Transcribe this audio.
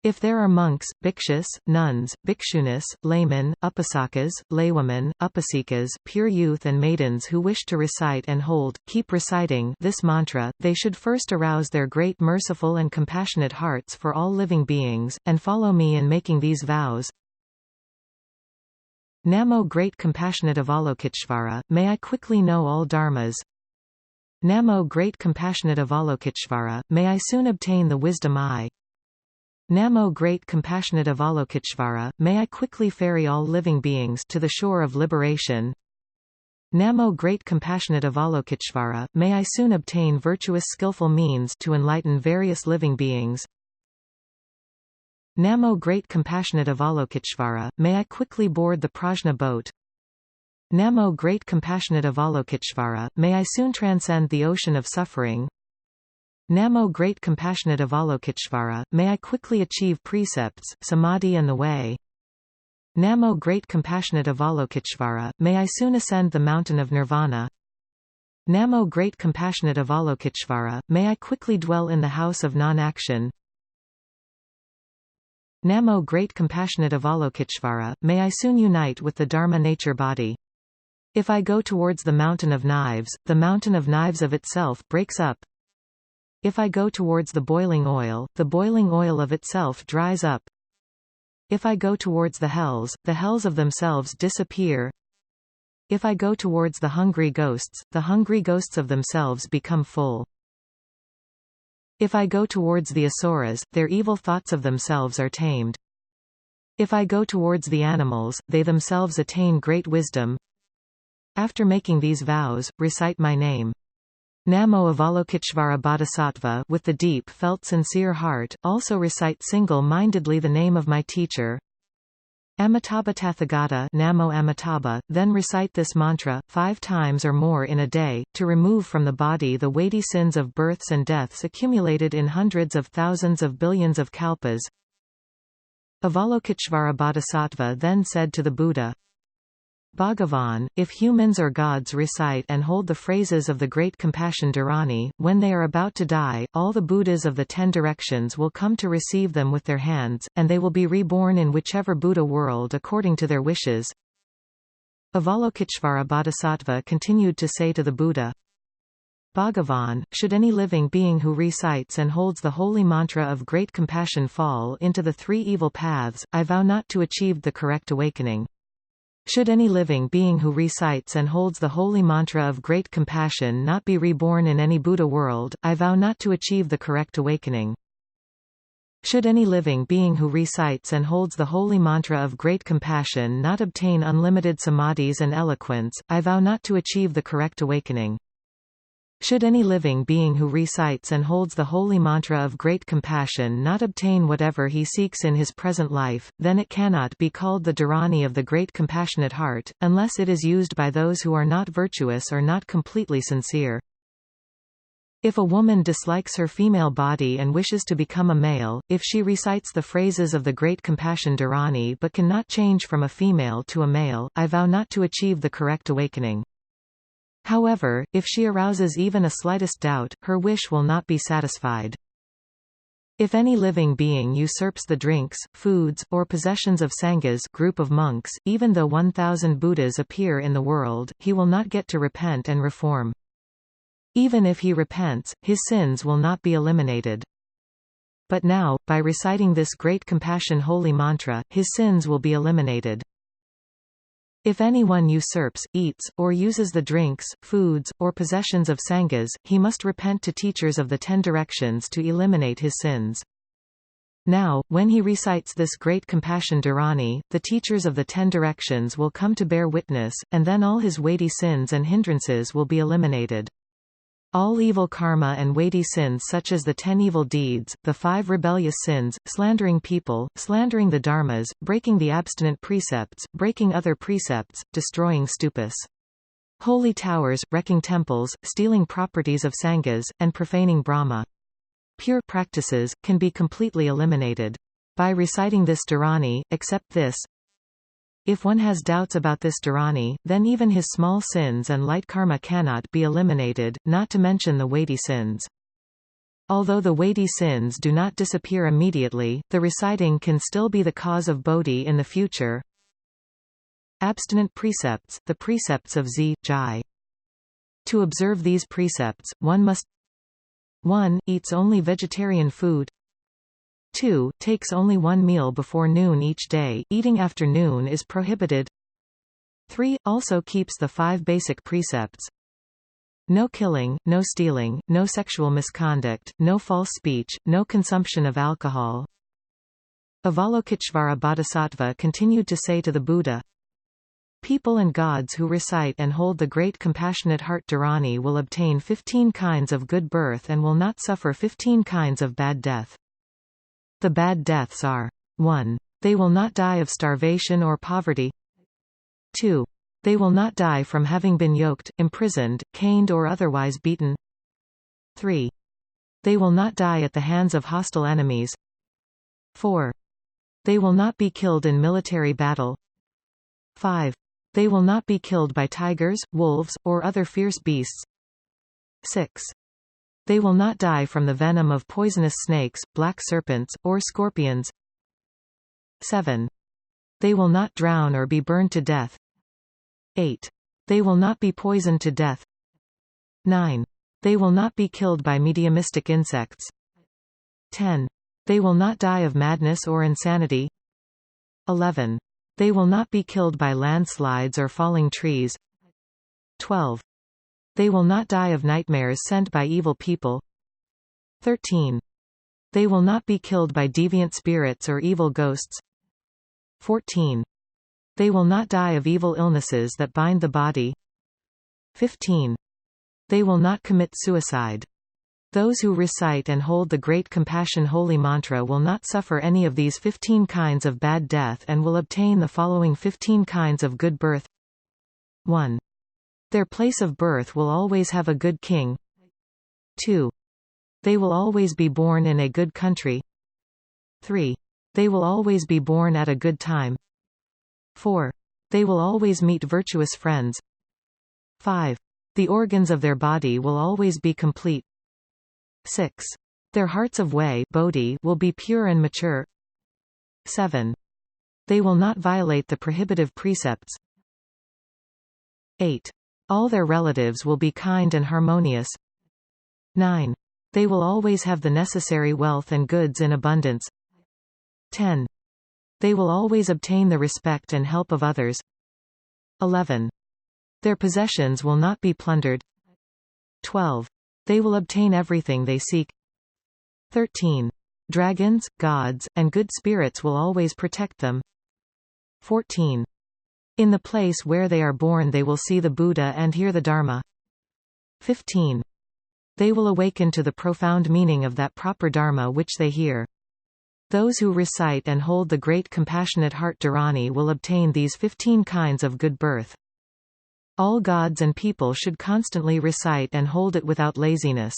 If there are monks, bhikshus, nuns, bhikshunis, laymen, upasakas, laywomen, upasikas, pure youth and maidens who wish to recite and keep reciting this mantra, they should first arouse their great merciful and compassionate hearts for all living beings, and follow me in making these vows. Namo Great Compassionate Avalokiteshvara, may I quickly know all dharmas. Namo Great Compassionate Avalokiteshvara, may I soon obtain the wisdom I. Namo Great Compassionate Avalokiteshvara, may I quickly ferry all living beings to the shore of liberation. Namo Great Compassionate Avalokiteshvara, may I soon obtain virtuous skillful means to enlighten various living beings. Namo Great Compassionate Avalokiteshvara, may I quickly board the prajna boat. Namo Great Compassionate Avalokiteshvara, may I soon transcend the ocean of suffering. Namo Great Compassionate Avalokiteshvara, may I quickly achieve precepts, samadhi and the way. Namo Great Compassionate Avalokiteshvara, may I soon ascend the mountain of nirvana. Namo Great Compassionate Avalokiteshvara, may I quickly dwell in the house of non-action. Namo Great Compassionate Avalokiteshvara, may I soon unite with the Dharma nature body. If I go towards the mountain of knives, the mountain of knives of itself breaks up. If I go towards the boiling oil of itself dries up. If I go towards the hells of themselves disappear. If I go towards the hungry ghosts of themselves become full. If I go towards the asuras, their evil thoughts of themselves are tamed. If I go towards the animals, they themselves attain great wisdom. After making these vows, recite my name. Namo Avalokiteshvara Bodhisattva with the deep felt sincere heart, also recite single-mindedly the name of my teacher. Amitabha Tathagata Namo Amitabha, then recite this mantra 5 times or more in a day, to remove from the body the weighty sins of births and deaths accumulated in hundreds of thousands of billions of kalpas. Avalokiteshvara Bodhisattva then said to the Buddha, Bhagavan, if humans or gods recite and hold the phrases of the Great Compassion Dharani, when they are about to die, all the Buddhas of the 10 directions will come to receive them with their hands, and they will be reborn in whichever Buddha world according to their wishes. Avalokiteshvara Bodhisattva continued to say to the Buddha, Bhagavan, should any living being who recites and holds the holy mantra of great compassion fall into the 3 evil paths, I vow not to achieve the correct awakening. Should any living being who recites and holds the holy mantra of great compassion not be reborn in any Buddha world, I vow not to achieve the correct awakening. Should any living being who recites and holds the holy mantra of great compassion not obtain unlimited samadhis and eloquence, I vow not to achieve the correct awakening. Should any living being who recites and holds the holy mantra of great compassion not obtain whatever he seeks in his present life, then it cannot be called the Dharani of the great compassionate heart, unless it is used by those who are not virtuous or not completely sincere. If a woman dislikes her female body and wishes to become a male, if she recites the phrases of the Great Compassion Dharani but cannot change from a female to a male, I vow not to achieve the correct awakening. However, if she arouses even a slightest doubt, her wish will not be satisfied. If any living being usurps the drinks, foods, or possessions of sanghas group of monks, even though 1,000 Buddhas appear in the world, he will not get to repent and reform. Even if he repents, his sins will not be eliminated. But now, by reciting this great compassion holy mantra, his sins will be eliminated. If anyone usurps, eats, or uses the drinks, foods, or possessions of sanghas, he must repent to teachers of the 10 directions to eliminate his sins. Now, when he recites this great compassion Dharani, the teachers of the 10 directions will come to bear witness, and then all his weighty sins and hindrances will be eliminated. All evil karma and weighty sins such as the 10 evil deeds, the 5 rebellious sins, slandering people, slandering the dharmas, breaking the abstinent precepts, breaking other precepts, destroying stupas, holy towers, wrecking temples, stealing properties of sanghas, and profaning Brahma. Pure practices, can be completely eliminated. By reciting this Dharani, except this. If one has doubts about this Dharani, then even his small sins and light karma cannot be eliminated, not to mention the weighty sins. Although the weighty sins do not disappear immediately, the reciting can still be the cause of bodhi in the future. Abstinent precepts, the precepts of Jai. To observe these precepts, one must 1. Eats only vegetarian food. 2. Takes only one meal before noon each day, eating after noon is prohibited. 3. Also keeps the 5 basic precepts. No killing, no stealing, no sexual misconduct, no false speech, no consumption of alcohol. Avalokiteshvara Bodhisattva continued to say to the Buddha, people and gods who recite and hold the great compassionate heart Dharani will obtain 15 kinds of good birth and will not suffer 15 kinds of bad death. The bad deaths are 1. They will not die of starvation or poverty. 2. They will not die from having been yoked, imprisoned, caned or otherwise beaten. 3. They will not die at the hands of hostile enemies. 4. They will not be killed in military battle. 5. They will not be killed by tigers, wolves, or other fierce beasts. 6. They will not die from the venom of poisonous snakes, black serpents, or scorpions. 7. They will not drown or be burned to death. 8. They will not be poisoned to death. 9. They will not be killed by mediumistic insects. 10. They will not die of madness or insanity. 11. They will not be killed by landslides or falling trees. 12. They will not die of nightmares sent by evil people. 13. They will not be killed by deviant spirits or evil ghosts. 14. They will not die of evil illnesses that bind the body. 15. They will not commit suicide. Those who recite and hold the Great Compassion Holy Mantra will not suffer any of these 15 kinds of bad death and will obtain the following 15 kinds of good birth. 1. Their place of birth will always have a good king. 2. They will always be born in a good country. 3. They will always be born at a good time. 4. They will always meet virtuous friends. 5. The organs of their body will always be complete. 6. Their hearts of way bodhi will be pure and mature. 7. They will not violate the prohibitive precepts. 8. All their relatives will be kind and harmonious. 9. They will always have the necessary wealth and goods in abundance. 10. They will always obtain the respect and help of others. 11. Their possessions will not be plundered. 12. They will obtain everything they seek. 13. Dragons, gods, and good spirits will always protect them. 14. In the place where they are born they will see the Buddha and hear the Dharma. 15. They will awaken to the profound meaning of that proper Dharma which they hear. Those who recite and hold the Great Compassionate Heart Dharani will obtain these 15 kinds of good birth. All gods and people should constantly recite and hold it without laziness.